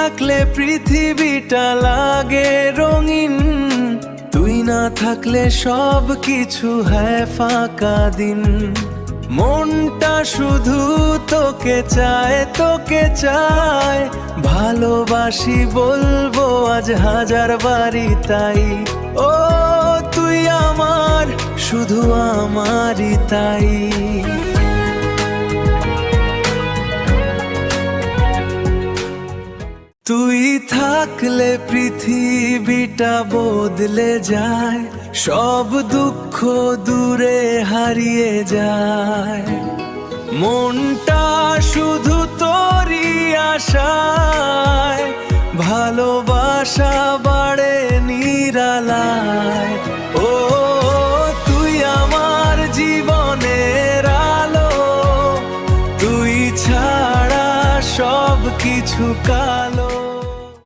থাকলে পৃথিবীটা লাগে রঙিন, তুই না থাকলে সব কিছু হয় ফাঁকা দিন। মনটা শুধু তোকে চায়, তোকে চায়, ভালোবাসি বলবো আজ হাজার বারি তাই। ও তুই আমার, শুধু আমারই তাই। তুই থাকলে পৃথিবীটা বদলে যায়, সব দুঃখ দূরে হারিয়ে যায়। মনটা শুধু তোরই আশায়, ভালোবাসা বাড়ে নিরালায়। ও তুই আমার জীবনের আলো, তুই ছাড়া সব কিছু কালো।